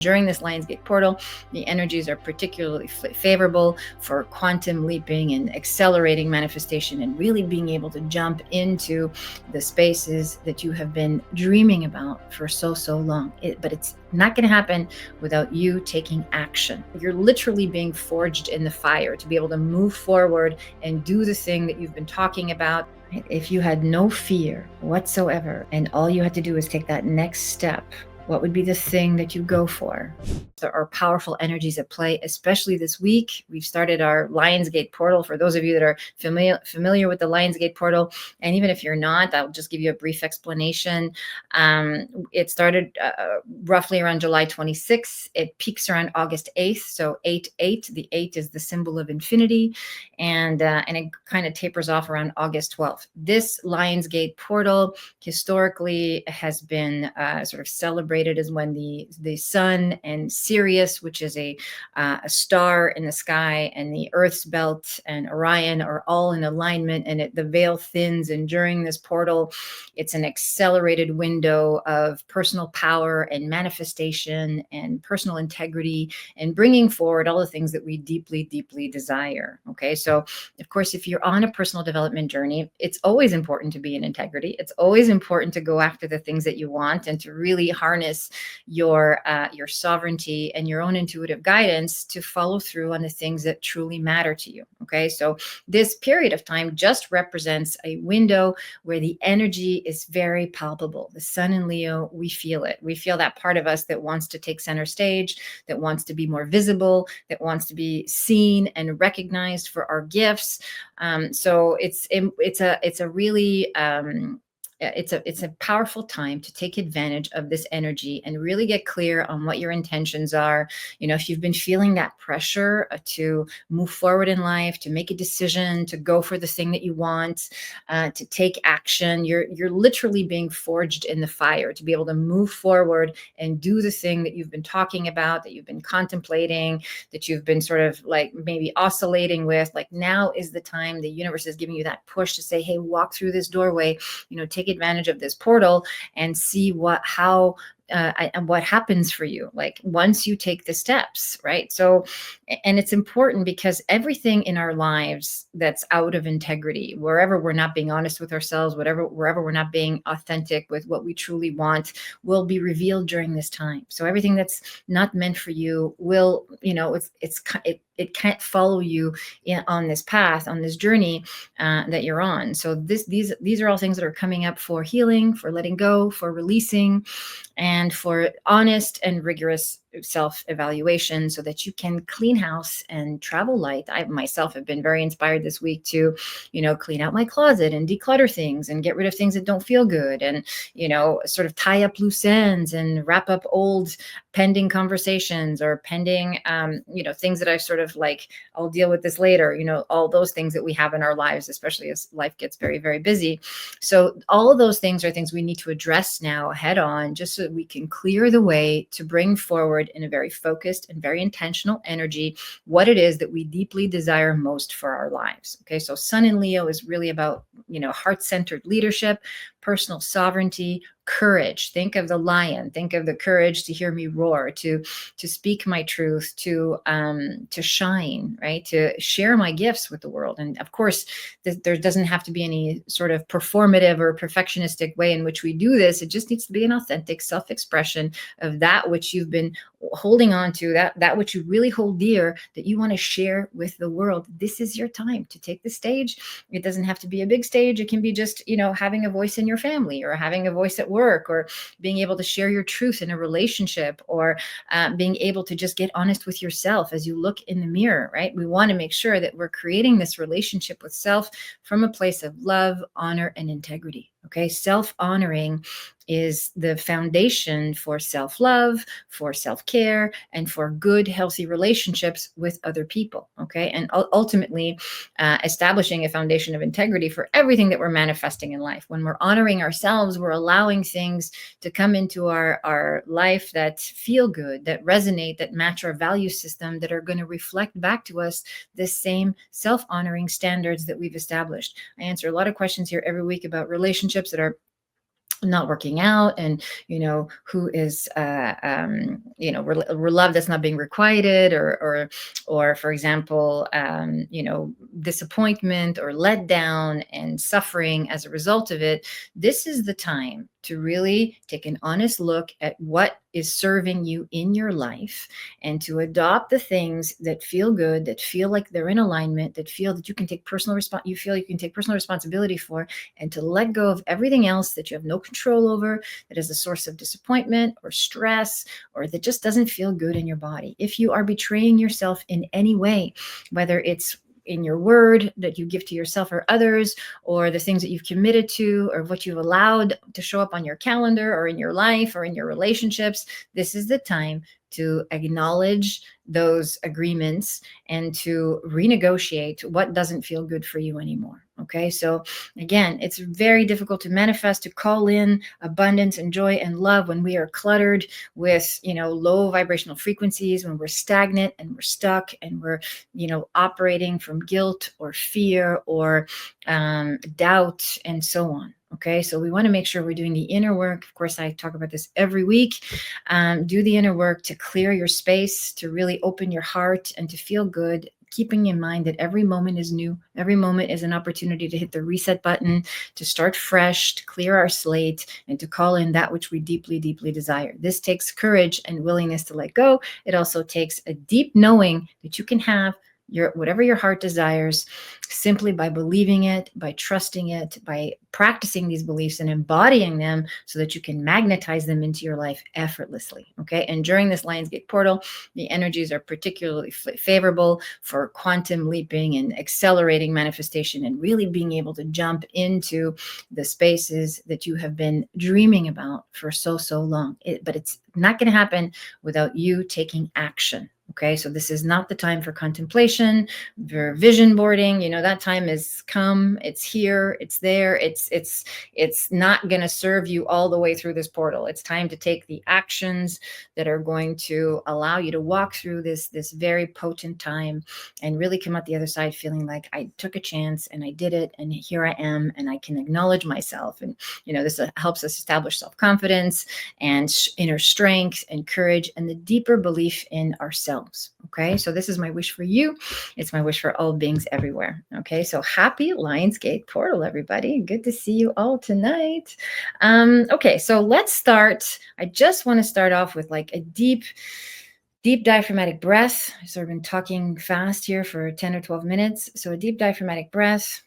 During this Lionsgate portal, the energies are particularly favorable for quantum leaping and accelerating manifestation and really being able to jump into the spaces that you have been dreaming about for so long. But it's not going to happen without you taking action. You're literally being forged in the fire to be able to move forward and do the thing that you've been talking about. If you had no fear whatsoever and all you had to do is take that next step, what would be the thing that you go for? There are powerful energies at play, especially this week. We've started our Lionsgate portal. For those of you that are familiar with the Lionsgate portal, and even if you're not, I'll just give you a brief explanation. It started roughly around July 26th. It peaks around August 8th. So 8/8. The 8 is the symbol of infinity, and it kind of tapers off around August 12th. This Lionsgate portal historically has been sort of celebrated as when the sun and Sirius, which is a star in the sky, and the Earth's belt and Orion are all in alignment, and the veil thins. And during this portal, it's an accelerated window of personal power and manifestation and personal integrity and bringing forward all the things that we deeply desire. Okay, so of course, if you're on a personal development journey, it's always important to be in integrity. It's always important to go after the things that you want and to really harness your sovereignty and your own intuitive guidance to follow through on the things that truly matter to you. Okay, so this period of time just represents a window where the energy is very palpable. The sun in Leo, we feel it. We feel that part of us that wants to take center stage, that wants to be more visible, that wants to be seen and recognized for our gifts. So it's a really it's a powerful time to take advantage of this energy and really get clear on what your intentions are. You know, if you've been feeling that pressure to move forward in life, to make a decision, to go for the thing that you want, to take action, you're literally being forged in the fire to be able to move forward and do the thing that you've been talking about, that you've been contemplating, that you've been sort of like maybe oscillating with. Like, now is the time. The universe is giving you that push to say, hey, walk through this doorway, take advantage of this portal and see what happens for you, like once you take the steps, right? So, and it's important because everything in our lives that's out of integrity, wherever we're not being honest with ourselves, wherever we're not being authentic with what we truly want, will be revealed during this time. So everything that's not meant for you will, it can't follow you on this path, on this journey that you're on. So these are all things that are coming up for healing, for letting go, for releasing, and for honest and rigorous self-evaluation so that you can clean house and travel light. I myself have been very inspired this week to, clean out my closet and declutter things and get rid of things that don't feel good, and, sort of tie up loose ends and wrap up old pending conversations or pending, things that I've sort of like, I'll deal with this later, all those things that we have in our lives, especially as life gets very, very busy. So all of those things are things we need to address now head on, just so that we can clear the way to bring forward in a very focused and very intentional energy what it is that we deeply desire most for our lives. Okay, so Sun in Leo is really about, heart-centered leadership, personal sovereignty, courage. Think of the lion. Think of the courage to hear me roar, to speak my truth, to shine, right? To share my gifts with the world. And of course, there doesn't have to be any sort of performative or perfectionistic way in which we do this. It just needs to be an authentic self-expression of that which you've been holding on to, that which you really hold dear, that you want to share with the world. This is your time to take the stage. It doesn't have to be a big stage. It can be just, having a voice in your family, or having a voice at work, or being able to share your truth in a relationship, or being able to just get honest with yourself as you look in the mirror, right? We want to make sure that we're creating this relationship with self from a place of love, honor, and integrity. Okay, self-honoring is the foundation for self-love, for self-care, and for good, healthy relationships with other people. Okay, and ultimately establishing a foundation of integrity for everything that we're manifesting in life. When we're honoring ourselves, we're allowing things to come into our life that feel good, that resonate, that match our value system, that are going to reflect back to us the same self-honoring standards that we've established. I answer a lot of questions here every week about relationships that are not working out, and who is love that's not being requited, or for example, disappointment or letdown and suffering as a result of it. This is the time to really take an honest look at what is serving you in your life, and to adopt the things that feel good, that feel like they're in alignment, that feel that you can take personal responsibility for, and to let go of everything else that you have no control over, that is a source of disappointment or stress, or that just doesn't feel good in your body. If you are betraying yourself in any way, whether it's in your word that you give to yourself or others, or the things that you've committed to, or what you've allowed to show up on your calendar or in your life or in your relationships, this is the time to acknowledge those agreements and to renegotiate what doesn't feel good for you anymore. Okay. So again, it's very difficult to manifest, to call in abundance and joy and love when we are cluttered with, low vibrational frequencies, when we're stagnant and we're stuck and we're, operating from guilt or fear or doubt and so on. Okay, so we want to make sure we're doing the inner work. Of course, I talk about this every week. Do the inner work to clear your space, to really open your heart and to feel good, keeping in mind that every moment is new. Every moment is an opportunity to hit the reset button, to start fresh, to clear our slate, and to call in that which we deeply, deeply desire. This takes courage and willingness to let go. It also takes a deep knowing that you can have whatever your heart desires, simply by believing it, by trusting it, by practicing these beliefs and embodying them, so that you can magnetize them into your life effortlessly. Okay. And during this Lionsgate portal, the energies are particularly favorable for quantum leaping and accelerating manifestation, and really being able to jump into the spaces that you have been dreaming about for so long. But it's not going to happen without you taking action. Okay, so this is not the time for contemplation, for vision boarding. That time is come. It's here. It's there. It's not going to serve you all the way through this portal. It's time to take the actions that are going to allow you to walk through this very potent time, and really come out the other side feeling like I took a chance and I did it, and here I am, and I can acknowledge myself. And this helps us establish self-confidence and inner strength and courage and the deeper belief in ourselves. Okay, so this is my wish for you. It's my wish for all beings everywhere. Okay, so happy Lionsgate portal, everybody. Good to see you all tonight. Okay, so let's start. I just want to start off with like a deep diaphragmatic breath. So I've been talking fast here for 10 or 12 minutes. So a deep diaphragmatic breath.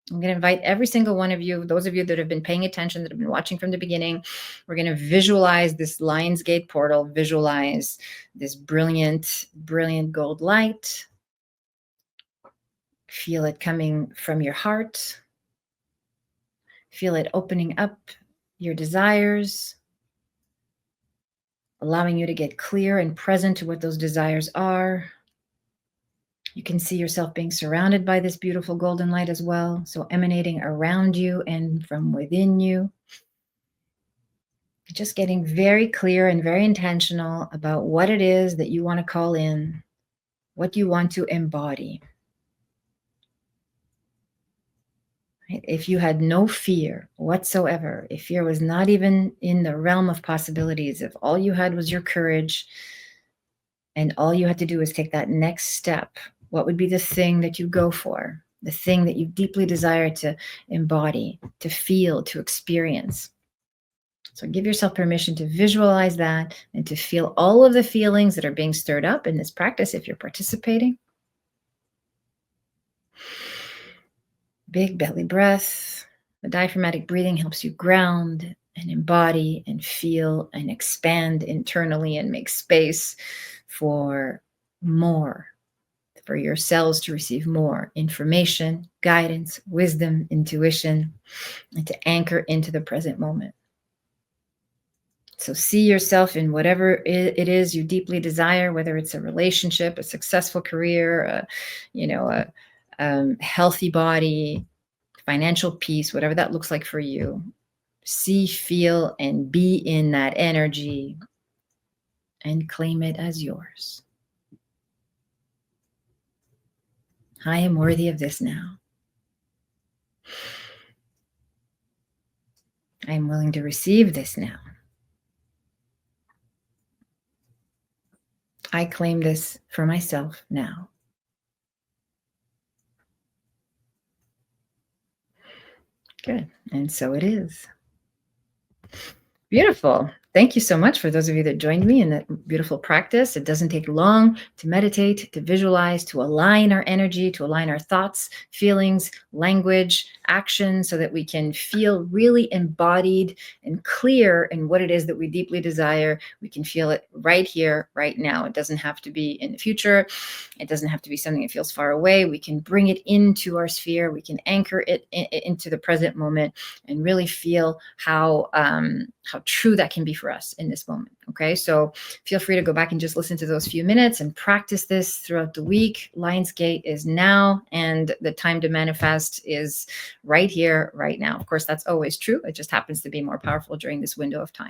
I'm going to invite every single one of you, those of you that have been paying attention, that have been watching from the beginning. We're going to visualize this Lionsgate portal, visualize this brilliant, brilliant gold light. Feel it coming from your heart. Feel it opening up your desires, allowing you to get clear and present to what those desires are. You can see yourself being surrounded by this beautiful golden light as well. So emanating around you and from within you. Just getting very clear and very intentional about what it is that you want to call in, what you want to embody. If you had no fear whatsoever, if fear was not even in the realm of possibilities, if all you had was your courage and all you had to do is take that next step, what would be the thing that you go for, the thing that you deeply desire to embody, to feel, to experience? So give yourself permission to visualize that and to feel all of the feelings that are being stirred up in this practice if you're participating. Big belly breath. The diaphragmatic breathing helps you ground and embody and feel and expand internally and make space for more, for your cells to receive more information, guidance, wisdom, intuition, and to anchor into the present moment. So see yourself in whatever it is you deeply desire, whether it's a relationship, a successful career, a healthy body, financial peace, whatever that looks like for you. See, feel, and be in that energy and claim it as yours. I am worthy of this now. I am willing to receive this now. I claim this for myself now. Good. And so it is. Beautiful. Thank you so much for those of you that joined me in that beautiful practice. It doesn't take long to meditate, to visualize, to align our energy, to align our thoughts, feelings, language, action, so that we can feel really embodied and clear in what it is that we deeply desire. We can feel it right here, right now. It doesn't have to be in the future. It doesn't have to be something that feels far away. We can bring it into our sphere. We can anchor it into the present moment and really feel how true that can be for us in this moment. Okay, so feel free to go back and just listen to those few minutes and practice this throughout the week. Lionsgate is now, and the time to manifest is right here, right now. Of course, that's always true. It just happens to be more powerful during this window of time.